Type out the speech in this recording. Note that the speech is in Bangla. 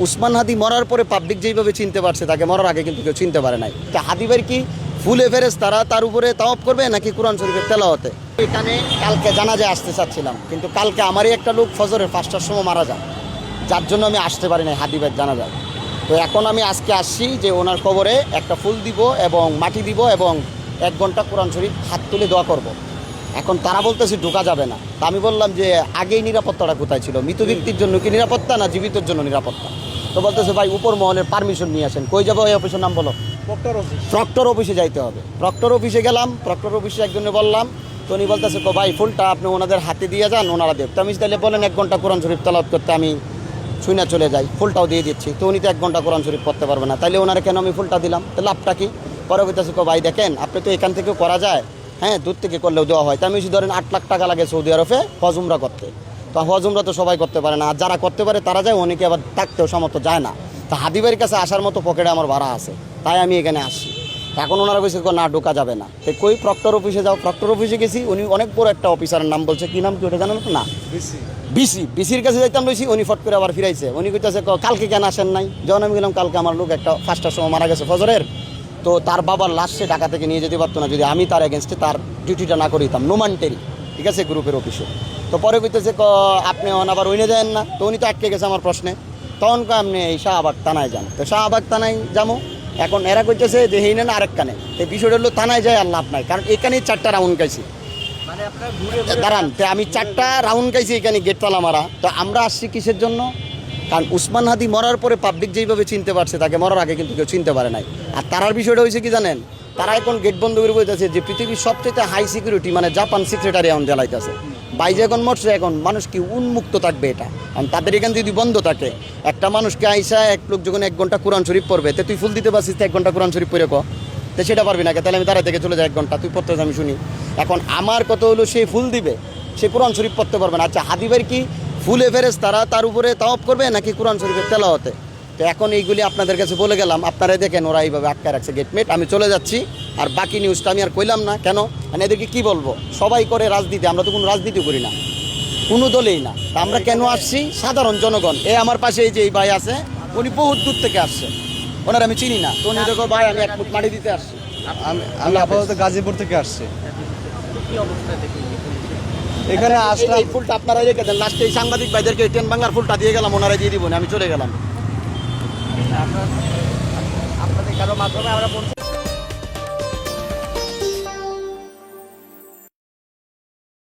উসমান হাদি মরার পরে পাবলিক যেইভাবে চিনতে পারছে তাকে মরার আগে কিন্তু কেউ চিনতে পারে নাই। তা হাদি ভাই কি ফুলে ফেরেশতারা তার উপরে তাওয়াফ করবে নাকি কোরআন শরীফের তেলাওয়াতে? এখানে কালকে জানাজায় আসতে চাচ্ছিলাম, কিন্তু কালকে আমারই একটা লোক ফজরের 5টার সময় মারা যায়, যার জন্য আমি আসতে পারি নাই হাদি ভাই জানাজায়। তো এখন আমি আজকে আসছি যে ওনার কবরে একটা ফুল দিব এবং মাটি দিব এবং 1 ঘন্টা কোরআন শরীফ হাত তুলে দোয়া করব। এখন তারা বলতেছে ঢোকা যাবে না। তা আমি বললাম যে আগেই নিরাপত্তাটা কোথায় ছিল? মৃত ব্যক্তির জন্য কি নিরাপত্তা না জীবিতর জন্য নিরাপত্তা? তো বলতেছে ভাই উপর মহলের পারমিশন নিয়ে আসেন। কই যাবো? এই অফিসের নাম বলো। প্রক্টর অফিসে যাইতে হবে। প্রক্টর অফিসে গেলাম, প্রক্টর অফিসে একজনে বললাম, তো উনি বলতেছে ভাই ফুলটা আপনি ওনাদের হাতে দিয়ে যান, ওনারা দেব। তো আমি তাহলে বলেন 1 ঘন্টা কোরআন শরীফ তেলাওয়াত করতে আমি শুই না চলে যাই, ফুলটাও দিয়ে দিচ্ছি। তো উনি তো 1 ঘন্টা কোরআন শরীফ পড়তে পারবে না, তাইলে ওনারা কেন আমি ফুলটা দিলাম? তো লাভটা কি? পরে বলতেছে ভাই দেখেন আপনি তো এখান থেকেও করা যায়, হ্যাঁ দূর থেকে করলেও দেওয়া হয়। তো আমি ধরেন 8 লাখ টাকা লাগে সৌদি আরবে হজ উমরা করতে, তো হজ উমরা তো সবাই করতে পারে না, আর যারা করতে পারে তারা যায়, অনেকে আবার থাকতেও সামর্থ্য যায় না। তো হাদিবের কাছে আসার মতো পকেটে আমার ভাড়া আছে, তাই আমি এখানে আসছি। এখন ওনারা কইছে না ঢোকা যাবে না। তো কই প্রক্টর অফিসে যাও। প্রক্টর অফিসে গেছি, উনি অনেক বড় একটা অফিসারের নাম বলছে, কি নাম কি ওটা জানেন না? বিসির কাছে যাইতাম রয়েছি, উনি ফট করে আবার ফিরাইছে। উনি কইতেছে কালকে কেন আসেন নাই? যখন আমি গেলাম কালকে আমার লোক একটা 5টার সময় মারা গেছে ফজরের, তো তার বাবার লাশ সে ঢাকা থেকে নিয়ে যেতে পারতো না যদি আমি তার এগেনস্টে তার ডিউটিটা না করিতাম। নোমান্টেরি, ঠিক আছে, গ্রুপের অফিসে। তো পরে কইতেছে আপনি আবার উইনে যান না? তো উনি তো আটকে গেছে আমার প্রশ্নে। তখন আপনি এই শাহবাগ থানায় যান। তো শাহবাগ থানায় যাবো, এখন এরা কইতেছে যে হেই নেন আরেক কানে। তো বিষয়টা হলো থানায় যায় আর লাভ নাই, কারণ এখানেই 4টা রাউন্ড খাইছি। দাঁড়ান, তো আমি 4টা রাউন্ড খাইছি এখানে গেট তালা মারা। তো আমরা আসছি কিসের জন্য? কারণ উসমান হাদি মরার পরে পাবলিক যেইভাবে চিনতে পারছে তাকে মরার আগে কিন্তু কেউ চিনতে পারে নাই। আর তারার বিষয়টা হয়েছে কি জানেন? তারা এখন গেট বন্ধ করে বলতেছে যে পৃথিবীর সবচেয়ে হাই সিকিউরিটি মানে জাপান সেক্রেটারি এখন জ্বালাইতেছে। বাইরে এখন মরছে, এখন মানুষ কি উন্মুক্ত থাকবে? এটা কারণ তাদের এখান যদি বন্ধ থাকে, একটা মানুষকে আইসা এক লোক যখন 1 ঘন্টা কোরআন শরীফ পড়বে, তো তুই ফুল দিতে পারছিস 1 ঘন্টা কোরআন শরীফ পড়ে তো সেটা পারবি না, তাহলে আমি দাঁড়ায় থেকে চলে যাই 1 ঘন্টা, তুই পড়তে আমি শুনি। এখন আমার কত হলো সে ফুল দিবে, সে কোরআন শরীফ পড়তে পারবে না। আচ্ছা হাদিবের কি ফুলে ফেরেশতারা তার উপরে তাওয়াফ করবে নাকি কোরআন শরীফের তেলাওয়াতে? তো এখন এইগুলি আপনাদের কাছে বলে গেলাম, আপনারা দেখেন ওরা এইভাবে আটকে রাখছে গেটমেট। আমি চলে যাচ্ছি, আর বাকি নিউজটা আমি আর কইলাম না। কেন? মানে এদেরকে কী বলবো? সবাই করে রাজনীতি, আমরা তো কোনো রাজনীতি করি না, কোনো দলেই না। তা আমরা কেন আসছি? সাধারণ জনগণ। আমার পাশে এই যে এই ভাই আছে, উনি বহুত দূর থেকে আসছে, ওনার আমি চিনি না। তো উনি দেখো ভাই আমি 1 ফুট মাটি দিতে আসছি। আমি আপাতত গাজীপুর থেকে আসছি। এখানে আসলাম। এই ফুলটা আপনারা রেখে দেন, লাস্টে এই সাংবাদিক ভাইদেরকে 10 বাংলার ফুলটা দিয়ে গেলাম, ওনারা দিয়ে দিব না, আমি চলে গেলাম। আপনাদের কারো মাধ্যমে আমরা